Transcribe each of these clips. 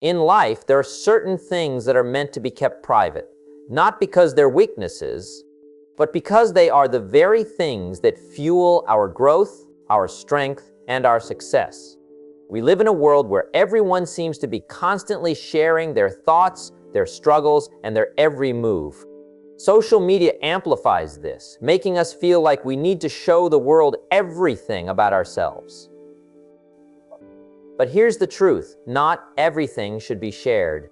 In life, there are certain things that are meant to be kept private, not because they're weaknesses, but because they are the very things that fuel our growth, our strength, and our success. We live in a world where everyone seems to be constantly sharing their thoughts, their struggles, and their every move. Social media amplifies this, making us feel like we need to show the world everything about ourselves. But here's the truth: not everything should be shared.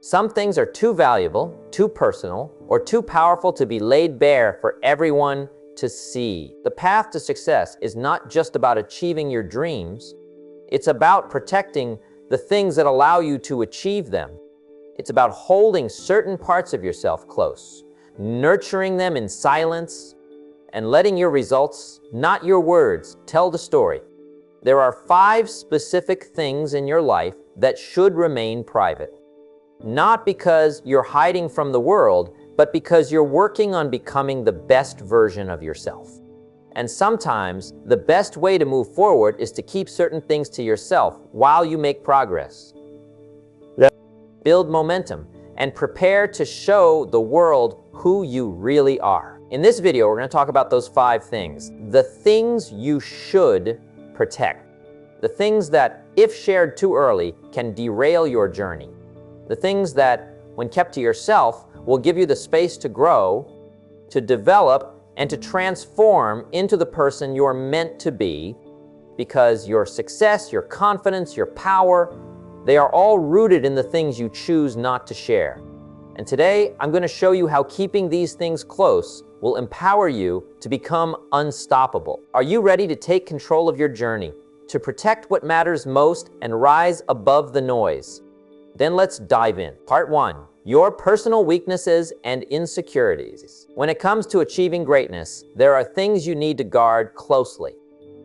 Some things are too valuable, too personal, or too powerful to be laid bare for everyone to see. The path to success is not just about achieving your dreams. It's about protecting the things that allow you to achieve them. It's about holding certain parts of yourself close, nurturing them in silence, and letting your results, not your words, tell the story. There are 5 specific things in your life that should remain private. Not because you're hiding from the world, but because you're working on becoming the best version of yourself. And sometimes the best way to move forward is to keep certain things to yourself while you make progress. Build momentum and prepare to show the world who you really are. In this video, we're going to talk about those 5 things. The things you should protect. The things that, if shared too early, can derail your journey. The things that, when kept to yourself, will give you the space to grow, to develop, and to transform into the person you're meant to be, because your success, your confidence, your power, they are all rooted in the things you choose not to share. And today, I'm going to show you how keeping these things close will empower you to become unstoppable. Are you ready to take control of your journey, to protect what matters most and rise above the noise? Then let's dive in. Part 1. Your personal weaknesses and insecurities. When it comes to achieving greatness, there are things you need to guard closely.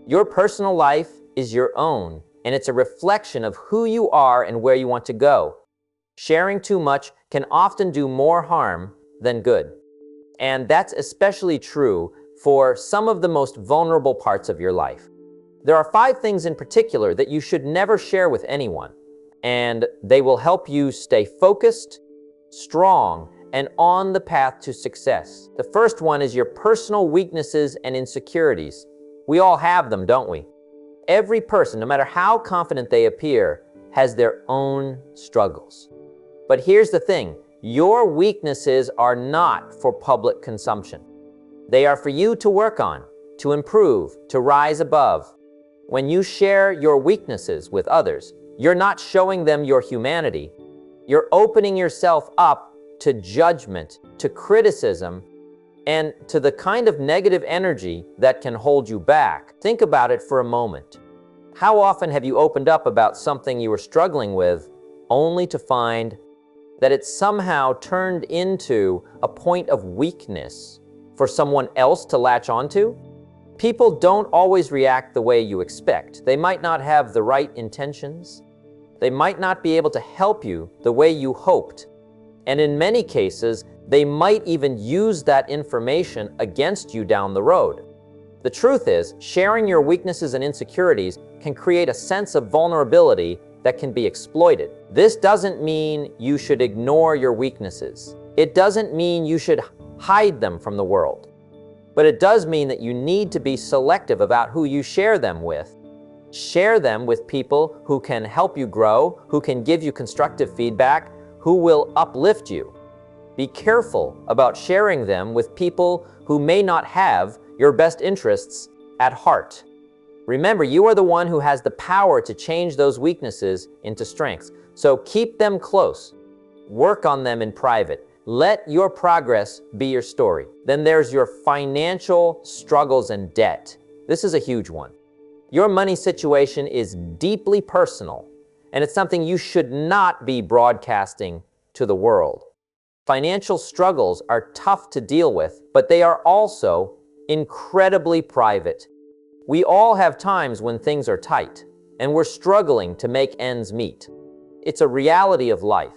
Your personal life is your own, and it's a reflection of who you are and where you want to go. Sharing too much can often do more harm than good. And that's especially true for some of the most vulnerable parts of your life. There are 5 things in particular that you should never share with anyone, and they will help you stay focused, strong, and on the path to success. The first one is your personal weaknesses and insecurities. We all have them, don't we? Every person, no matter how confident they appear, has their own struggles. But here's the thing: your weaknesses are not for public consumption. They are for you to work on, to improve, to rise above. When you share your weaknesses with others, you're not showing them your humanity. You're opening yourself up to judgment, to criticism, and to the kind of negative energy that can hold you back. Think about it for a moment. How often have you opened up about something you were struggling with, only to find that it somehow turned into a point of weakness for someone else to latch onto? People don't always react the way you expect. They might not have the right intentions. They might not be able to help you the way you hoped. And in many cases, they might even use that information against you down the road. The truth is, sharing your weaknesses and insecurities can create a sense of vulnerability that can be exploited. This doesn't mean you should ignore your weaknesses. It doesn't mean you should hide them from the world. But it does mean that you need to be selective about who you share them with. Share them with people who can help you grow, who can give you constructive feedback, who will uplift you. Be careful about sharing them with people who may not have your best interests at heart. Remember, you are the one who has the power to change those weaknesses into strengths. So keep them close. Work on them in private. Let your progress be your story. Then there's your financial struggles and debt. This is a huge one. Your money situation is deeply personal, and it's something you should not be broadcasting to the world. Financial struggles are tough to deal with, but they are also incredibly private. We all have times when things are tight, and we're struggling to make ends meet. It's a reality of life.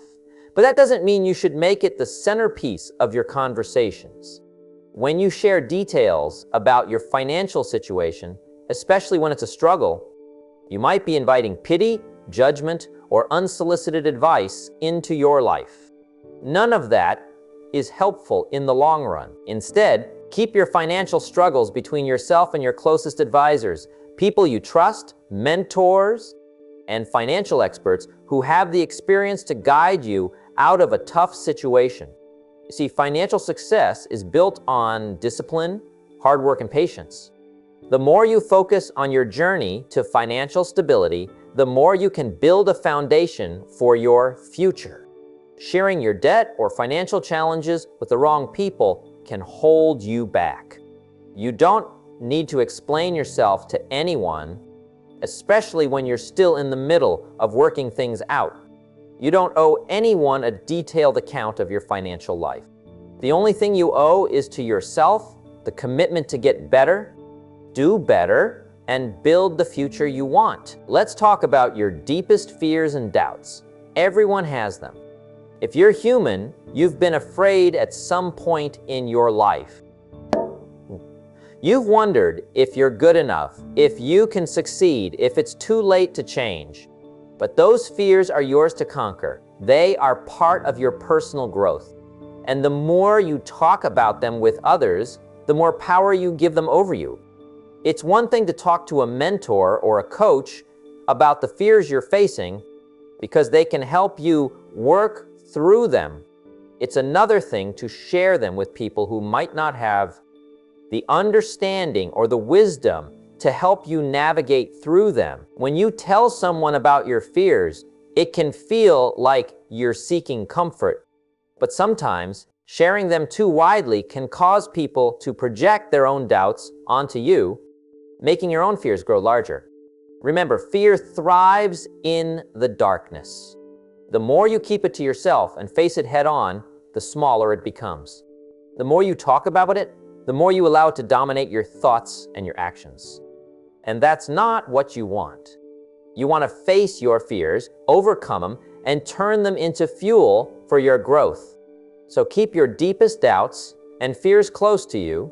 But that doesn't mean you should make it the centerpiece of your conversations. When you share details about your financial situation, especially when it's a struggle, you might be inviting pity, judgment, or unsolicited advice into your life. None of that is helpful in the long run. Instead, keep your financial struggles between yourself and your closest advisors, people you trust, mentors, and financial experts who have the experience to guide you out of a tough situation. You see, financial success is built on discipline, hard work, and patience. The more you focus on your journey to financial stability, the more you can build a foundation for your future. Sharing your debt or financial challenges with the wrong people can hold you back. You don't need to explain yourself to anyone, especially when you're still in the middle of working things out. You don't owe anyone a detailed account of your financial life. The only thing you owe is to yourself, the commitment to get better, do better, and build the future you want. Let's talk about your deepest fears and doubts. Everyone has them. If you're human, you've been afraid at some point in your life. You've wondered if you're good enough, if you can succeed, if it's too late to change. But those fears are yours to conquer. They are part of your personal growth. And the more you talk about them with others, the more power you give them over you. It's one thing to talk to a mentor or a coach about the fears you're facing because they can help you work through them. It's another thing to share them with people who might not have the understanding or the wisdom to help you navigate through them. When you tell someone about your fears, it can feel like you're seeking comfort. But sometimes sharing them too widely can cause people to project their own doubts onto you, making your own fears grow larger. Remember, fear thrives in the darkness. The more you keep it to yourself and face it head on, the smaller it becomes. The more you talk about it, the more you allow it to dominate your thoughts and your actions. And that's not what you want. You want to face your fears, overcome them, and turn them into fuel for your growth. So keep your deepest doubts and fears close to you,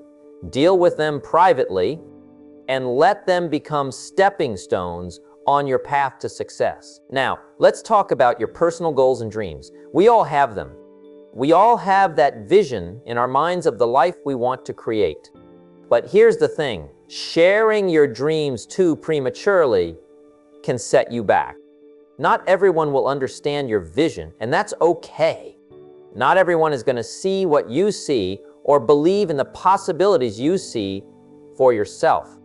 deal with them privately, and let them become stepping stones on your path to success. Now, let's talk about your personal goals and dreams. We all have them. We all have that vision in our minds of the life we want to create. But here's the thing, sharing your dreams too prematurely can set you back. Not everyone will understand your vision, and that's okay. Not everyone is going to see what you see or believe in the possibilities you see for yourself.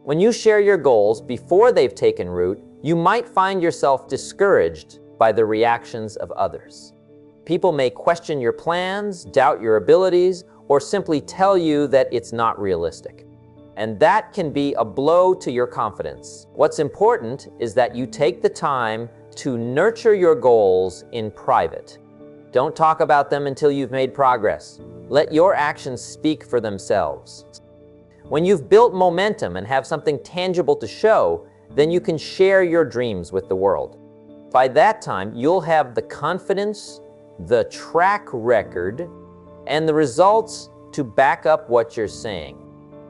When you share your goals before they've taken root, you might find yourself discouraged by the reactions of others. People may question your plans, doubt your abilities, or simply tell you that it's not realistic. And that can be a blow to your confidence. What's important is that you take the time to nurture your goals in private. Don't talk about them until you've made progress. Let your actions speak for themselves. When you've built momentum and have something tangible to show, then you can share your dreams with the world. By that time, you'll have the confidence, the track record, and the results to back up what you're saying.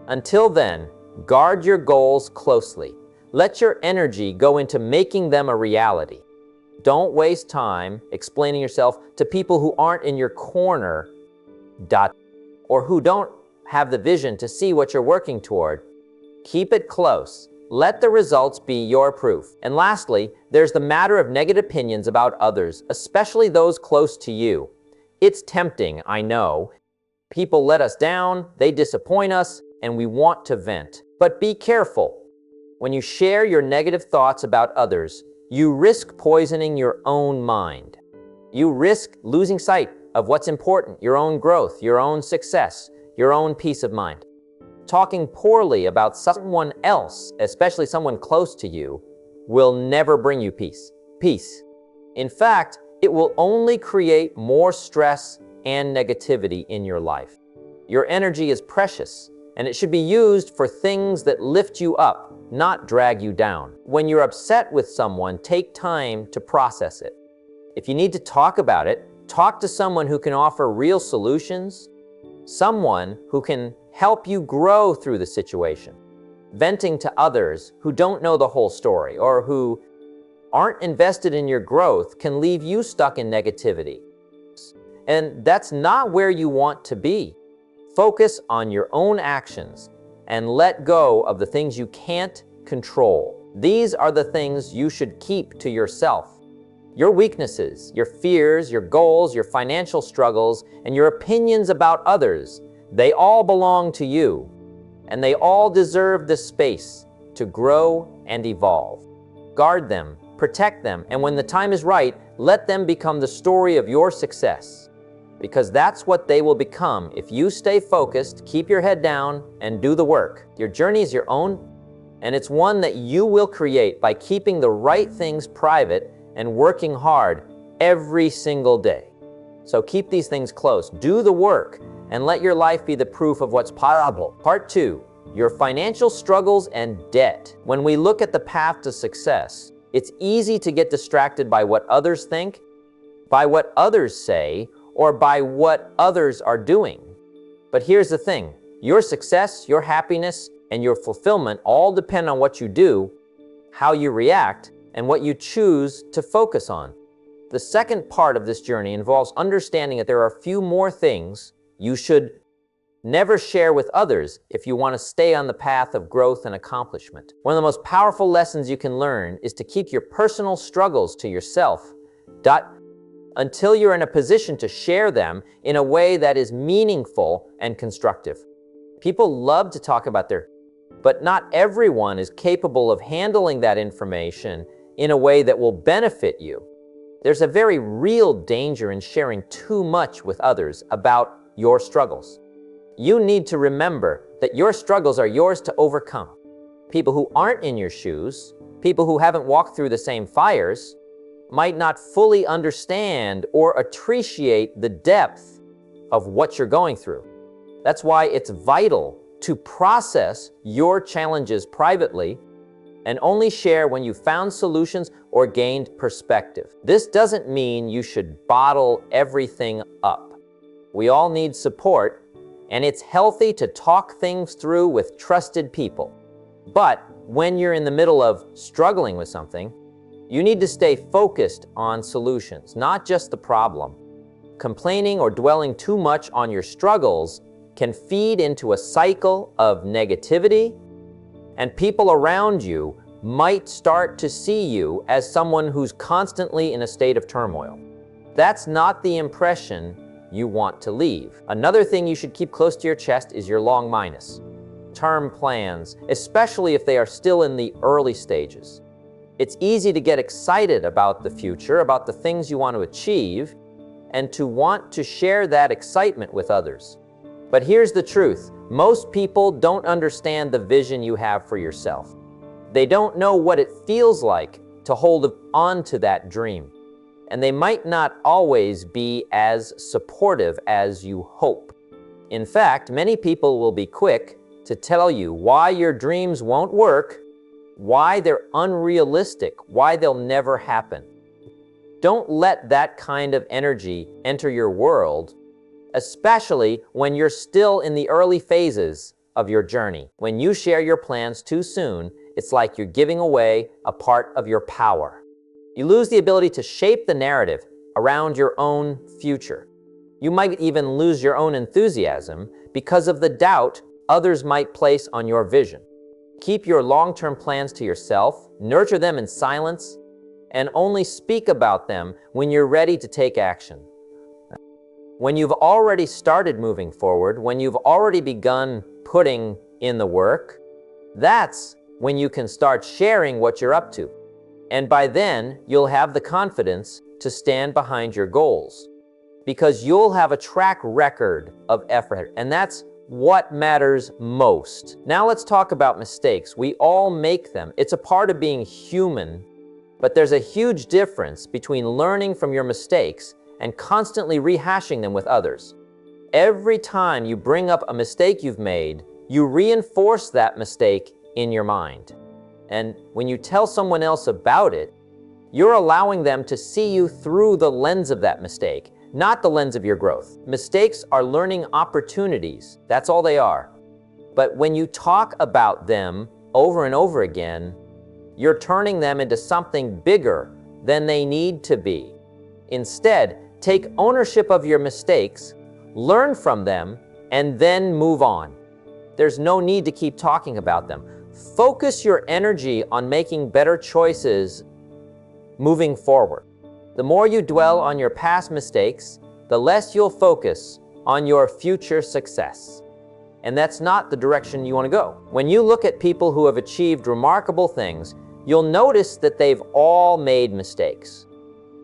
Until then, guard your goals closely. Let your energy go into making them a reality. Don't waste time explaining yourself to people who aren't in your corner, or who don't have the vision to see what you're working toward. Keep it close. Let the results be your proof. And lastly, there's the matter of negative opinions about others, especially those close to you. It's tempting, I know. People let us down, they disappoint us, and we want to vent. But be careful. When you share your negative thoughts about others, you risk poisoning your own mind. You risk losing sight of what's important, your own growth, your own success, your own peace of mind. Talking poorly about someone else, especially someone close to you, will never bring you peace. In fact, it will only create more stress and negativity in your life. Your energy is precious, and it should be used for things that lift you up, not drag you down. When you're upset with someone, take time to process it. If you need to talk about it, talk to someone who can offer real solutions, someone who can help you grow through the situation. Venting to others who don't know the whole story or who aren't invested in your growth can leave you stuck in negativity. And that's not where you want to be. Focus on your own actions and let go of the things you can't control. These are the things you should keep to yourself. Your weaknesses, your fears, your goals, your financial struggles, and your opinions about others, they all belong to you, and they all deserve the space to grow and evolve. Guard them, protect them, and when the time is right, let them become the story of your success. Because that's what they will become if you stay focused, keep your head down, and do the work. Your journey is your own, and it's one that you will create by keeping the right things private and working hard every single day. So keep these things close, do the work, and let your life be the proof of what's possible. Part 2, your financial struggles and debt. When we look at the path to success, it's easy to get distracted by what others think, by what others say, or by what others are doing. But here's the thing, your success, your happiness, and your fulfillment all depend on what you do, how you react, and what you choose to focus on. The second part of this journey involves understanding that there are a few more things you should never share with others if you want to stay on the path of growth and accomplishment. One of the most powerful lessons you can learn is to keep your personal struggles to yourself, until you're in a position to share them in a way that is meaningful and constructive. People love to talk about but not everyone is capable of handling that information in a way that will benefit you. There's a very real danger in sharing too much with others about your struggles. You need to remember that your struggles are yours to overcome. People who aren't in your shoes, people who haven't walked through the same fires, might not fully understand or appreciate the depth of what you're going through. That's why it's vital to process your challenges privately and only share when you've found solutions or gained perspective. This doesn't mean you should bottle everything up. We all need support, and it's healthy to talk things through with trusted people. But when you're in the middle of struggling with something, you need to stay focused on solutions, not just the problem. Complaining or dwelling too much on your struggles can feed into a cycle of negativity, and people around you might start to see you as someone who's constantly in a state of turmoil. That's not the impression you want to leave. Another thing you should keep close to your chest is your long-term plans, especially if they are still in the early stages. It's easy to get excited about the future, about the things you want to achieve, and to want to share that excitement with others. But here's the truth. Most people don't understand the vision you have for yourself. They don't know what it feels like to hold on to that dream. And they might not always be as supportive as you hope. In fact, many people will be quick to tell you why your dreams won't work, why they're unrealistic, why they'll never happen. Don't let that kind of energy enter your world, especially when you're still in the early phases of your journey. When you share your plans too soon, it's like you're giving away a part of your power. You lose the ability to shape the narrative around your own future. You might even lose your own enthusiasm because of the doubt others might place on your vision. Keep your long-term plans to yourself, nurture them in silence, and only speak about them when you're ready to take action. When you've already started moving forward, when you've already begun putting in the work, that's when you can start sharing what you're up to. And by then, you'll have the confidence to stand behind your goals, because you'll have a track record of effort, and that's what matters most. Now let's talk about mistakes. We all make them. It's a part of being human, but there's a huge difference between learning from your mistakes and constantly rehashing them with others. Every time you bring up a mistake you've made, you reinforce that mistake in your mind. And when you tell someone else about it, you're allowing them to see you through the lens of that mistake, not the lens of your growth. Mistakes are learning opportunities. That's all they are. But when you talk about them over and over again, you're turning them into something bigger than they need to be. Instead, take ownership of your mistakes, learn from them, and then move on. There's no need to keep talking about them. Focus your energy on making better choices moving forward. The more you dwell on your past mistakes, the less you'll focus on your future success. And that's not the direction you want to go. When you look at people who have achieved remarkable things, you'll notice that they've all made mistakes.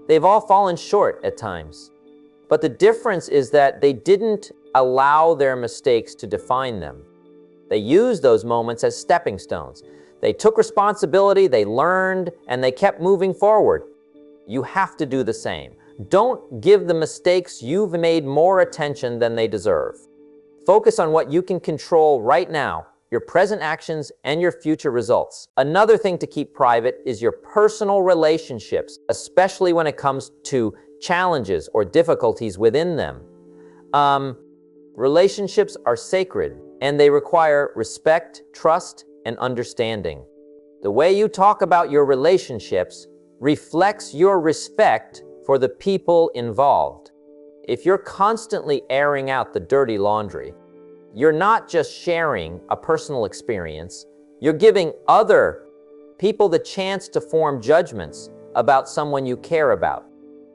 They've all fallen short at times. But the difference is that they didn't allow their mistakes to define them. They used those moments as stepping stones. They took responsibility, they learned, and they kept moving forward. You have to do the same. Don't give the mistakes you've made more attention than they deserve. Focus on what you can control right now, your present actions and your future results. Another thing to keep private is your personal relationships, especially when it comes to challenges or difficulties within them. Relationships are sacred, and they require respect, trust, and understanding. The way you talk about your relationships reflects your respect for the people involved. If you're constantly airing out the dirty laundry, you're not just sharing a personal experience, you're giving other people the chance to form judgments about someone you care about.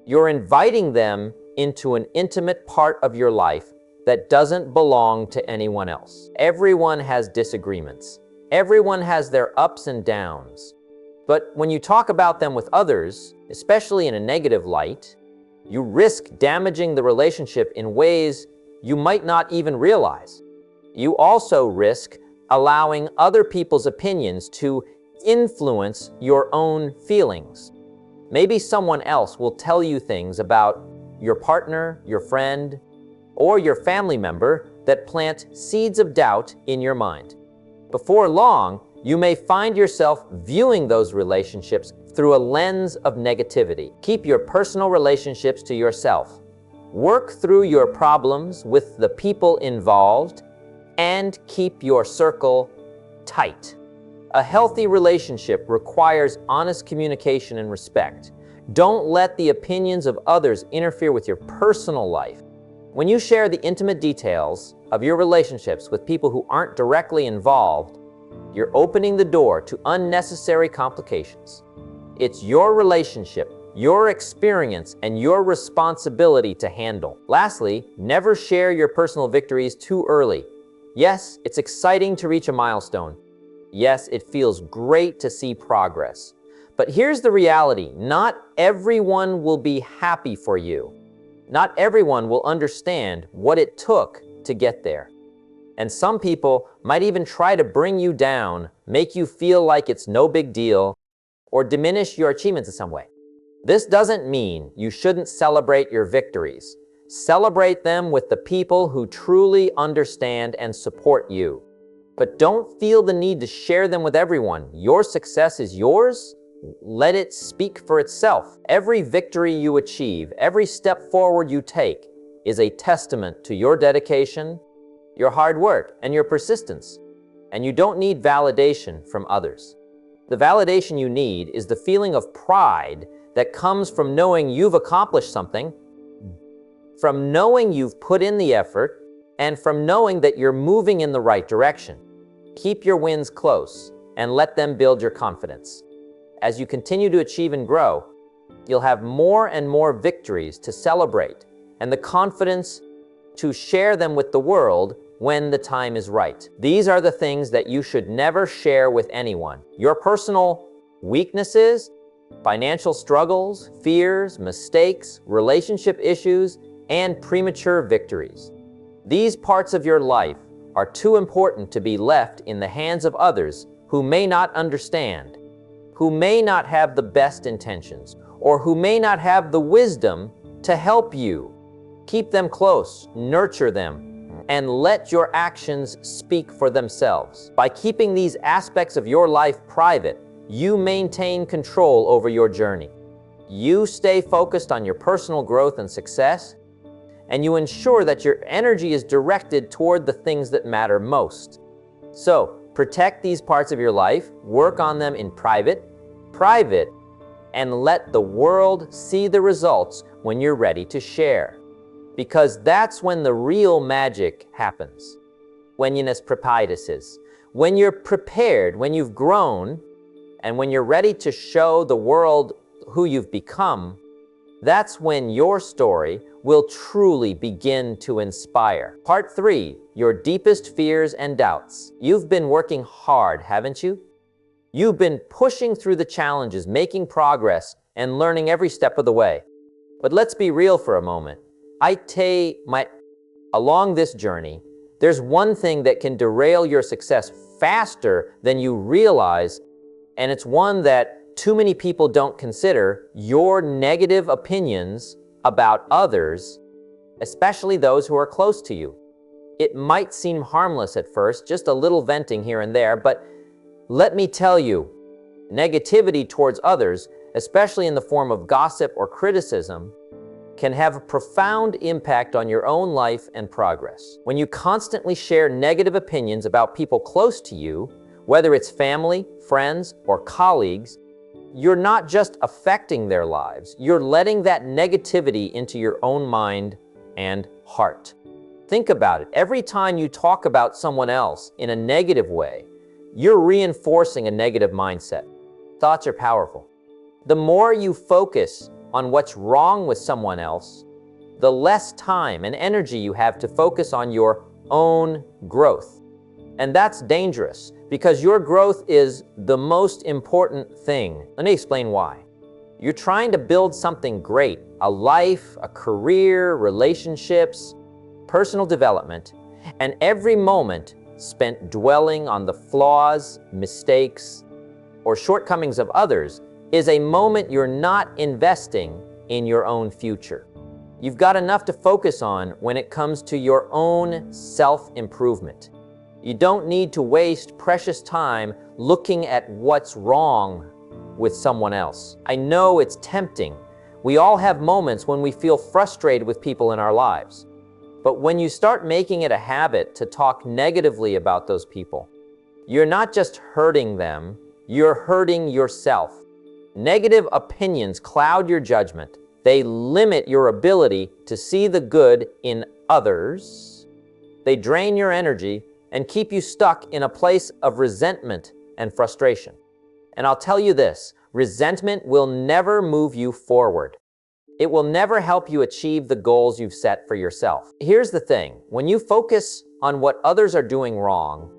You're inviting them into an intimate part of your life that doesn't belong to anyone else. Everyone has disagreements. Everyone has their ups and downs. But when you talk about them with others, especially in a negative light, you risk damaging the relationship in ways you might not even realize. You also risk allowing other people's opinions to influence your own feelings. Maybe someone else will tell you things about your partner, your friend, or your family member that plant seeds of doubt in your mind. Before long, you may find yourself viewing those relationships through a lens of negativity. Keep your personal relationships to yourself. Work through your problems with the people involved and keep your circle tight. A healthy relationship requires honest communication and respect. Don't let the opinions of others interfere with your personal life. When you share the intimate details of your relationships with people who aren't directly involved, you're opening the door to unnecessary complications. It's your relationship, your experience, and your responsibility to handle. Lastly, never share your personal victories too early. Yes, it's exciting to reach a milestone. Yes, it feels great to see progress. But here's the reality: not everyone will be happy for you. Not everyone will understand what it took to get there. And some people might even try to bring you down, make you feel like it's no big deal, or diminish your achievements in some way. This doesn't mean you shouldn't celebrate your victories. Celebrate them with the people who truly understand and support you. But don't feel the need to share them with everyone. Your success is yours. Let it speak for itself. Every victory you achieve, every step forward you take, is a testament to your dedication, your hard work, and your persistence. And you don't need validation from others. The validation you need is the feeling of pride that comes from knowing you've accomplished something, from knowing you've put in the effort, and from knowing that you're moving in the right direction. Keep your wins close and let them build your confidence. As you continue to achieve and grow, you'll have more and more victories to celebrate and the confidence to share them with the world when the time is right. These are the things that you should never share with anyone: your personal weaknesses, financial struggles, fears, mistakes, relationship issues, and premature victories. These parts of your life are too important to be left in the hands of others who may not understand, who may not have the best intentions, or who may not have the wisdom to help you. Keep them close, nurture them, and let your actions speak for themselves. By keeping these aspects of your life private, you maintain control over your journey. You stay focused on your personal growth and success, and you ensure that your energy is directed toward the things that matter most. So, protect these parts of your life, work on them in private, private and let the world see the results when you're ready to share. Because that's when the real magic happens. When you're prepared, when you've grown, and when you're ready to show the world who you've become, that's when your story will truly begin to inspire. Part 3, your deepest fears and doubts. You've been working hard, haven't you? You've been pushing through the challenges, making progress, and learning every step of the way. But let's be real for a moment. Along this journey, there's one thing that can derail your success faster than you realize, and it's one that too many people don't consider: your negative opinions about others, especially those who are close to you. It might seem harmless at first, just a little venting here and there, but let me tell you, negativity towards others, especially in the form of gossip or criticism, can have a profound impact on your own life and progress. When you constantly share negative opinions about people close to you, whether it's family, friends, or colleagues, you're not just affecting their lives, you're letting that negativity into your own mind and heart. Think about it. Every time you talk about someone else in a negative way, you're reinforcing a negative mindset. Thoughts are powerful. The more you focus on what's wrong with someone else, the less time and energy you have to focus on your own growth. And that's dangerous, because your growth is the most important thing. Let me explain why. You're trying to build something great, a life, a career, relationships, personal development, and every moment spent dwelling on the flaws, mistakes, or shortcomings of others is a moment you're not investing in your own future. You've got enough to focus on when it comes to your own self-improvement. You don't need to waste precious time looking at what's wrong with someone else. I know it's tempting. We all have moments when we feel frustrated with people in our lives. But when you start making it a habit to talk negatively about those people, you're not just hurting them, you're hurting yourself. Negative opinions cloud your judgment. They limit your ability to see the good in others. They drain your energy and keep you stuck in a place of resentment and frustration. And I'll tell you this, resentment will never move you forward. It will never help you achieve the goals you've set for yourself. Here's the thing, when you focus on what others are doing wrong,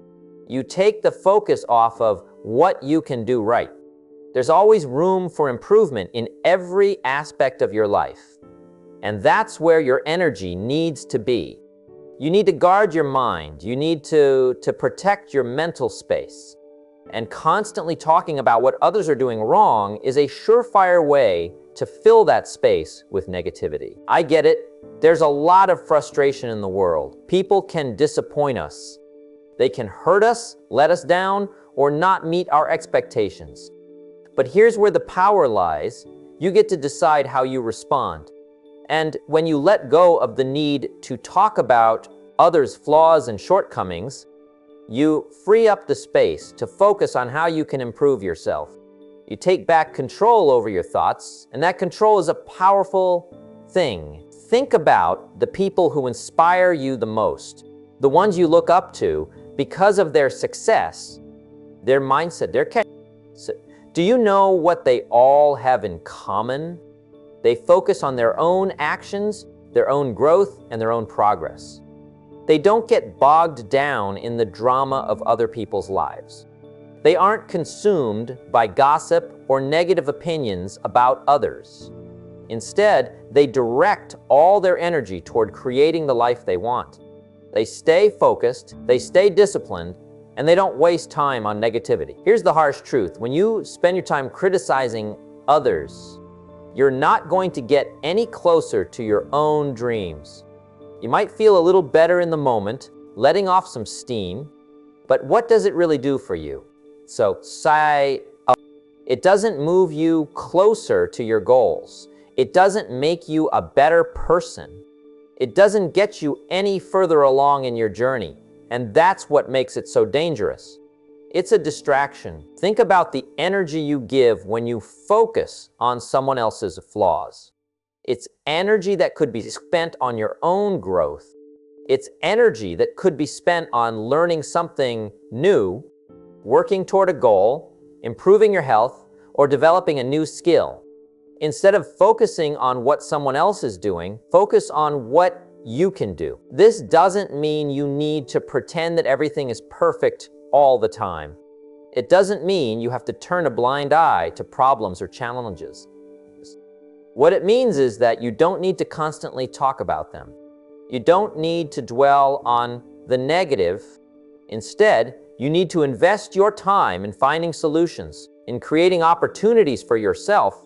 you take the focus off of what you can do right. There's always room for improvement in every aspect of your life. And that's where your energy needs to be. You need to guard your mind. You need to protect your mental space. And constantly talking about what others are doing wrong is a surefire way to fill that space with negativity. I get it. There's a lot of frustration in the world. People can disappoint us. They can hurt us, let us down, or not meet our expectations. But here's where the power lies. You get to decide how you respond. And when you let go of the need to talk about others' flaws and shortcomings, you free up the space to focus on how you can improve yourself. You take back control over your thoughts, and that control is a powerful thing. Think about the people who inspire you the most, the ones you look up to because of their success, their mindset, their character. Do you know what they all have in common? They focus on their own actions, their own growth, and their own progress. They don't get bogged down in the drama of other people's lives. They aren't consumed by gossip or negative opinions about others. Instead, they direct all their energy toward creating the life they want. They stay focused, they stay disciplined, and they don't waste time on negativity. Here's the harsh truth. When you spend your time criticizing others, you're not going to get any closer to your own dreams. You might feel a little better in the moment, letting off some steam, but what does it really do for you? It doesn't move you closer to your goals. It doesn't make you a better person. It doesn't get you any further along in your journey. And that's what makes it so dangerous. It's a distraction. Think about the energy you give when you focus on someone else's flaws. It's energy that could be spent on your own growth. It's energy that could be spent on learning something new, working toward a goal, improving your health, or developing a new skill. Instead of focusing on what someone else is doing, focus on what you can do. This doesn't mean you need to pretend that everything is perfect all the time. It doesn't mean you have to turn a blind eye to problems or challenges. What it means is that you don't need to constantly talk about them. You don't need to dwell on the negative. Instead, you need to invest your time in finding solutions, in creating opportunities for yourself,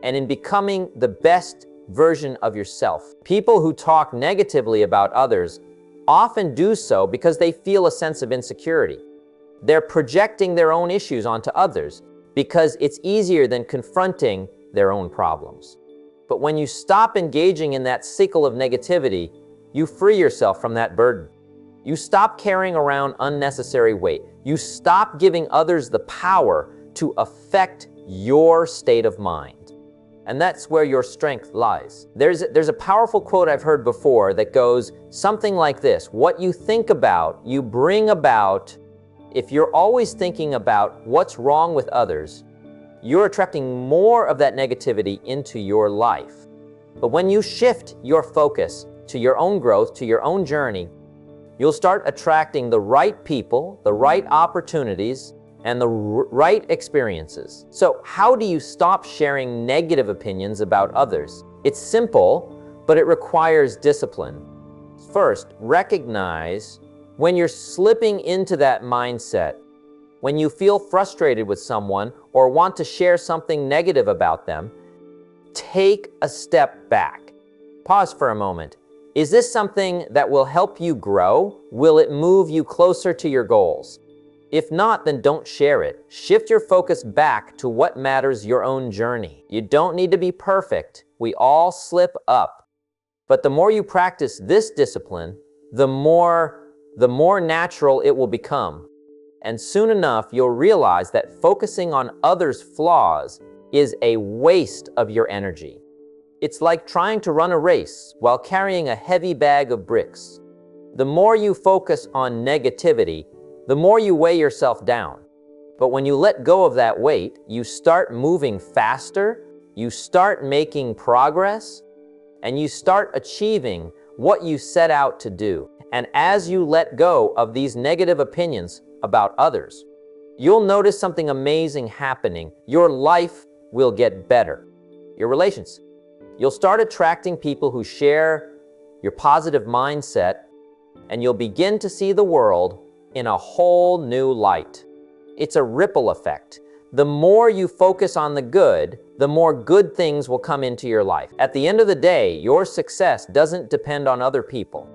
and in becoming the best version of yourself. People who talk negatively about others often do so because they feel a sense of insecurity. They're projecting their own issues onto others because it's easier than confronting their own problems. But when you stop engaging in that cycle of negativity, you free yourself from that burden. You stop carrying around unnecessary weight. You stop giving others the power to affect your state of mind. And that's where your strength lies. There's a powerful quote I've heard before that goes something like this: what you think about, you bring about. If you're always thinking about what's wrong with others, you're attracting more of that negativity into your life. But when you shift your focus to your own growth, to your own journey, you'll start attracting the right people, the right opportunities, and the right experiences. So how do you stop sharing negative opinions about others? It's simple, but it requires discipline. First, recognize when you're slipping into that mindset. When you feel frustrated with someone or want to share something negative about them, take a step back. Pause for a moment. Is this something that will help you grow? Will it move you closer to your goals? If not, then don't share it. Shift your focus back to what matters, your own journey. You don't need to be perfect. We all slip up. But the more you practice this discipline, the more natural it will become. And soon enough, you'll realize that focusing on others' flaws is a waste of your energy. It's like trying to run a race while carrying a heavy bag of bricks. The more you focus on negativity, the more you weigh yourself down. But when you let go of that weight, you start moving faster, you start making progress, and you start achieving what you set out to do. And as you let go of these negative opinions about others, you'll notice something amazing happening. Your life will get better. Your relations. You'll start attracting people who share your positive mindset, and you'll begin to see the world in a whole new light. It's a ripple effect. The more you focus on the good, the more good things will come into your life. At the end of the day, your success doesn't depend on other people.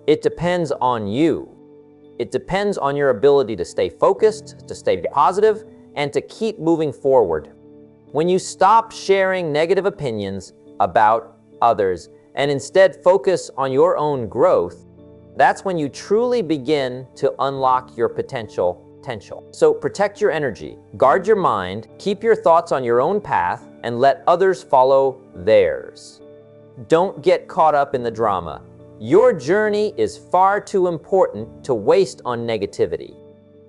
It depends on you. It depends on your ability to stay focused, to stay positive, and to keep moving forward. When you stop sharing negative opinions about others and instead focus on your own growth, that's when you truly begin to unlock your potential. So protect your energy, guard your mind, keep your thoughts on your own path, and let others follow theirs. Don't get caught up in the drama. Your journey is far too important to waste on negativity.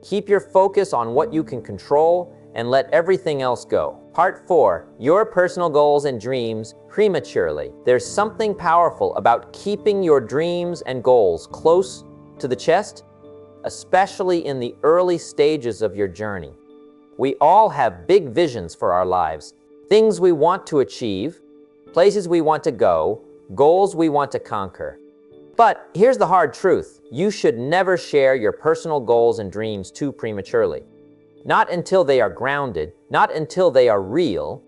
Keep your focus on what you can control and let everything else go. Part 4, your personal goals and dreams prematurely. There's something powerful about keeping your dreams and goals close to the chest, especially in the early stages of your journey. We all have big visions for our lives, things we want to achieve, places we want to go, goals we want to conquer. But here's the hard truth. You should never share your personal goals and dreams too prematurely. Not until they are grounded, not until they are real,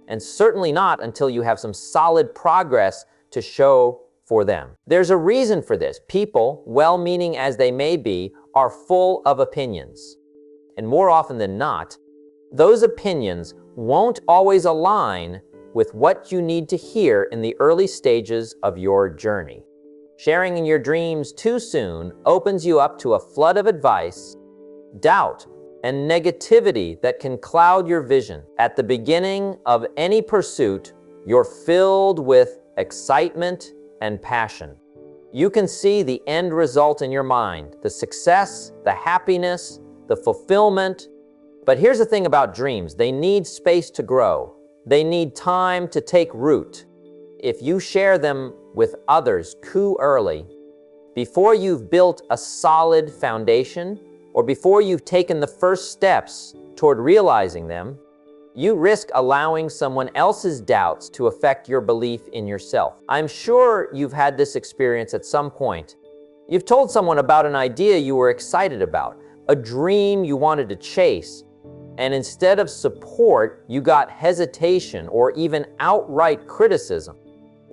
and certainly not until you have some solid progress to show for them. There's a reason for this. People, well-meaning as they may be, are full of opinions. And more often than not, those opinions won't always align with what you need to hear in the early stages of your journey. Sharing in your dreams too soon opens you up to a flood of advice, doubt, and negativity that can cloud your vision. At the beginning of any pursuit, you're filled with excitement and passion. You can see the end result in your mind, the success, the happiness, the fulfillment. But here's the thing about dreams: they need space to grow. They need time to take root. If you share them with others too early, before you've built a solid foundation, or before you've taken the first steps toward realizing them, you risk allowing someone else's doubts to affect your belief in yourself. I'm sure you've had this experience at some point. You've told someone about an idea you were excited about, a dream you wanted to chase, and instead of support, you got hesitation or even outright criticism.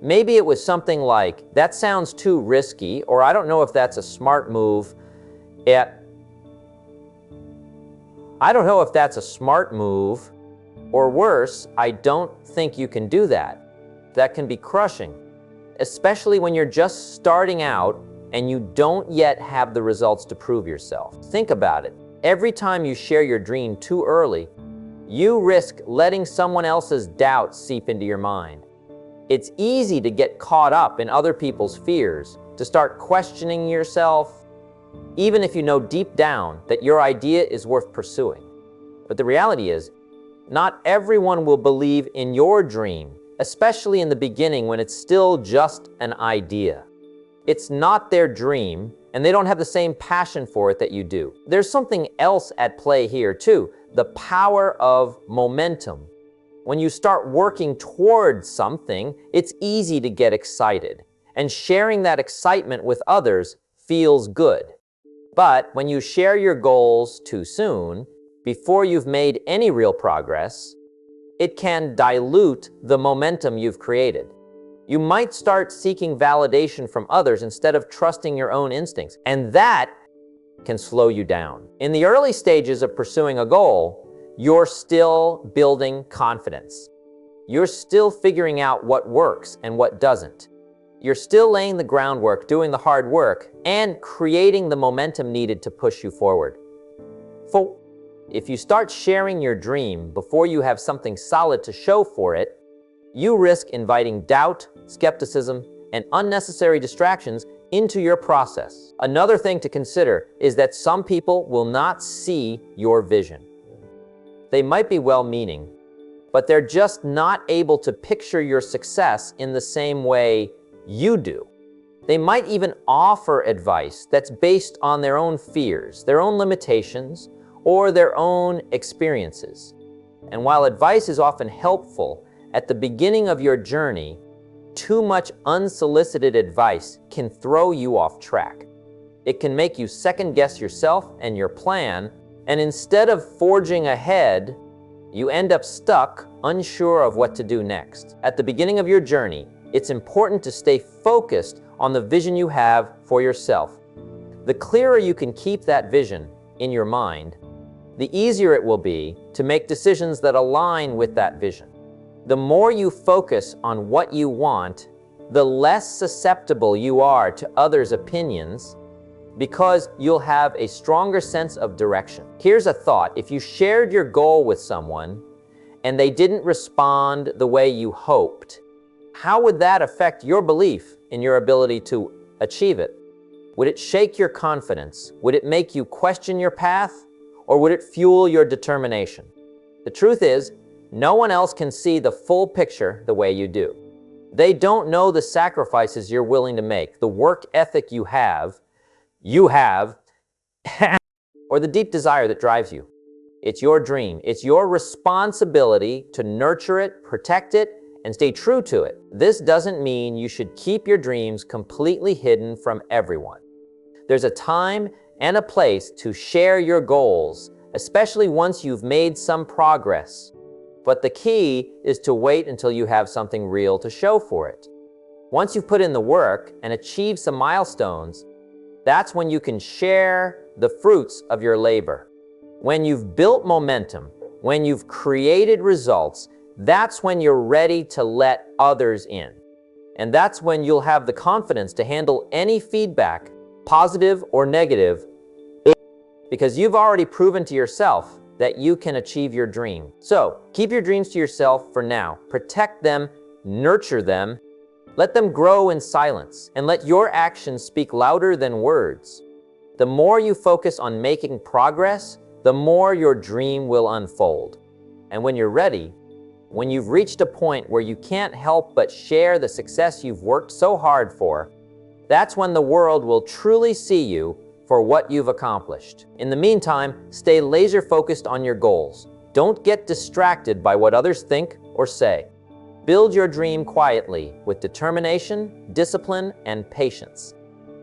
Maybe it was something like, "That sounds too risky," or "I don't know if that's a smart move." I don't know if that's a smart move. Or worse, "I don't think you can do that." That can be crushing, especially when you're just starting out and you don't yet have the results to prove yourself. Think about it. Every time you share your dream too early, you risk letting someone else's doubts seep into your mind. It's easy to get caught up in other people's fears, to start questioning yourself, even if you know deep down that your idea is worth pursuing. But the reality is, not everyone will believe in your dream, especially in the beginning when it's still just an idea. It's not their dream, and they don't have the same passion for it that you do. There's something else at play here too, the power of momentum. When you start working towards something, it's easy to get excited, and sharing that excitement with others feels good. But when you share your goals too soon, before you've made any real progress, it can dilute the momentum you've created. You might start seeking validation from others instead of trusting your own instincts, and that can slow you down. In the early stages of pursuing a goal, you're still building confidence. You're still figuring out what works and what doesn't. You're still laying the groundwork, doing the hard work, and creating the momentum needed to push you forward. If you start sharing your dream before you have something solid to show for it, you risk inviting doubt, skepticism, and unnecessary distractions into your process. Another thing to consider is that some people will not see your vision. They might be well-meaning, but they're just not able to picture your success in the same way you do. They might even offer advice that's based on their own fears, their own limitations, or their own experiences. And while advice is often helpful, at the beginning of your journey, too much unsolicited advice can throw you off track. It can make you second-guess yourself and your plan, and instead of forging ahead, you end up stuck, unsure of what to do next. At the beginning of your journey, it's important to stay focused on the vision you have for yourself. The clearer you can keep that vision in your mind, the easier it will be to make decisions that align with that vision. The more you focus on what you want, the less susceptible you are to others' opinions, because you'll have a stronger sense of direction. Here's a thought: if you shared your goal with someone and they didn't respond the way you hoped, how would that affect your belief in your ability to achieve it? Would it shake your confidence? Would it make you question your path? Or would it fuel your determination? The truth is, no one else can see the full picture the way you do. They don't know the sacrifices you're willing to make, the work ethic you have, or the deep desire that drives you. It's your dream. It's your responsibility to nurture it, protect it, and stay true to it. This doesn't mean you should keep your dreams completely hidden from everyone. There's a time and a place to share your goals, especially once you've made some progress. But the key is to wait until you have something real to show for it. Once you've put in the work and achieved some milestones, that's when you can share the fruits of your labor. When you've built momentum, when you've created results, that's when you're ready to let others in. And that's when you'll have the confidence to handle any feedback, positive or negative, because you've already proven to yourself that you can achieve your dream. So, keep your dreams to yourself for now. Protect them, nurture them, let them grow in silence, and let your actions speak louder than words. The more you focus on making progress, the more your dream will unfold. And when you're ready, when you've reached a point where you can't help but share the success you've worked so hard for, that's when the world will truly see you for what you've accomplished. In the meantime, stay laser focused on your goals. Don't get distracted by what others think or say. Build your dream quietly with determination, discipline, and patience.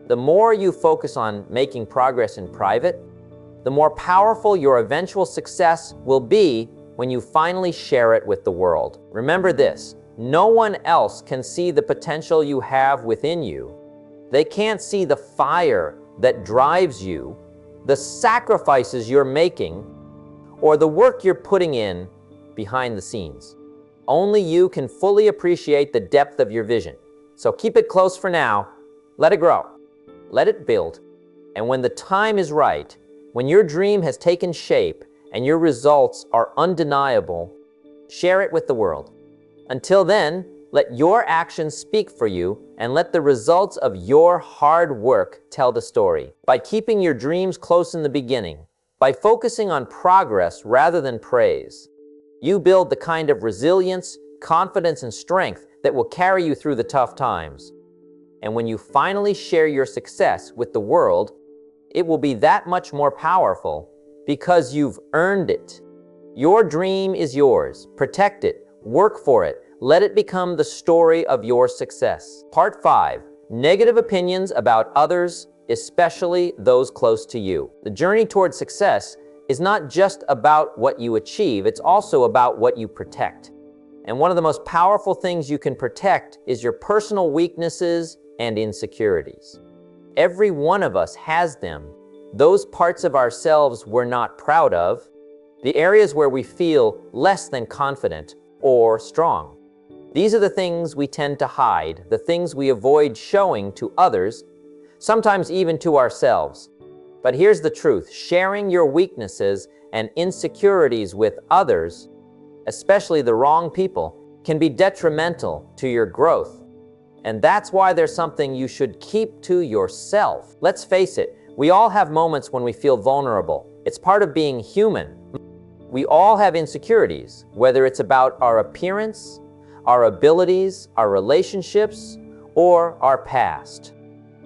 The more you focus on making progress in private, the more powerful your eventual success will be when you finally share it with the world. Remember this, no one else can see the potential you have within you. They can't see the fire that drives you, the sacrifices you're making, or the work you're putting in behind the scenes. Only you can fully appreciate the depth of your vision. So keep it close for now, let it grow, let it build, and when the time is right, when your dream has taken shape and your results are undeniable, share it with the world. Until then, let your actions speak for you and let the results of your hard work tell the story. By keeping your dreams close in the beginning, by focusing on progress rather than praise, you build the kind of resilience, confidence, and strength that will carry you through the tough times. And when you finally share your success with the world, it will be that much more powerful because you've earned it. Your dream is yours. Protect it, work for it, let it become the story of your success. Part 5, negative opinions about others, especially those close to you. The journey towards success is not just about what you achieve, it's also about what you protect. And one of the most powerful things you can protect is your personal weaknesses and insecurities. Every one of us has them. Those parts of ourselves we're not proud of, the areas where we feel less than confident or strong. These are the things we tend to hide, the things we avoid showing to others, sometimes even to ourselves. But here's the truth, sharing your weaknesses and insecurities with others, especially the wrong people, can be detrimental to your growth. And that's why there's something you should keep to yourself. Let's face it, we all have moments when we feel vulnerable. It's part of being human. We all have insecurities, whether it's about our appearance, our abilities, our relationships, or our past.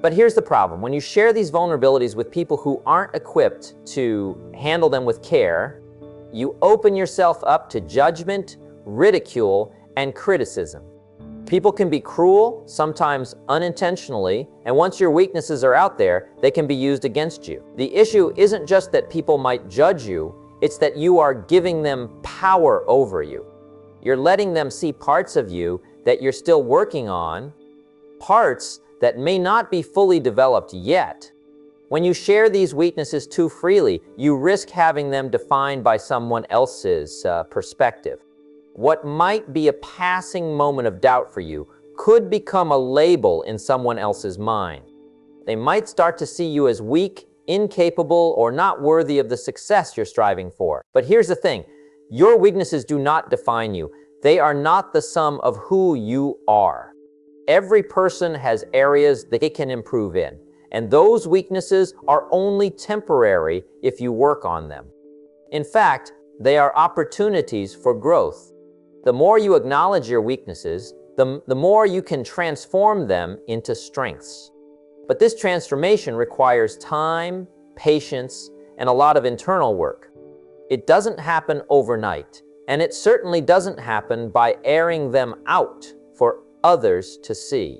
But here's the problem. When you share these vulnerabilities with people who aren't equipped to handle them with care, you open yourself up to judgment, ridicule, and criticism. People can be cruel, sometimes unintentionally, and once your weaknesses are out there, they can be used against you. The issue isn't just that people might judge you, it's that you are giving them power over you. You're letting them see parts of you that you're still working on, parts that may not be fully developed yet. When you share these weaknesses too freely, you risk having them defined by someone else's perspective. What might be a passing moment of doubt for you could become a label in someone else's mind. They might start to see you as weak, incapable, or not worthy of the success you're striving for. But here's the thing, your weaknesses do not define you. They are not the sum of who you are. Every person has areas that they can improve in, and those weaknesses are only temporary if you work on them. In fact, they are opportunities for growth. The more you acknowledge your weaknesses, the more you can transform them into strengths. But this transformation requires time, patience, and a lot of internal work. It doesn't happen overnight, and it certainly doesn't happen by airing them out for others to see.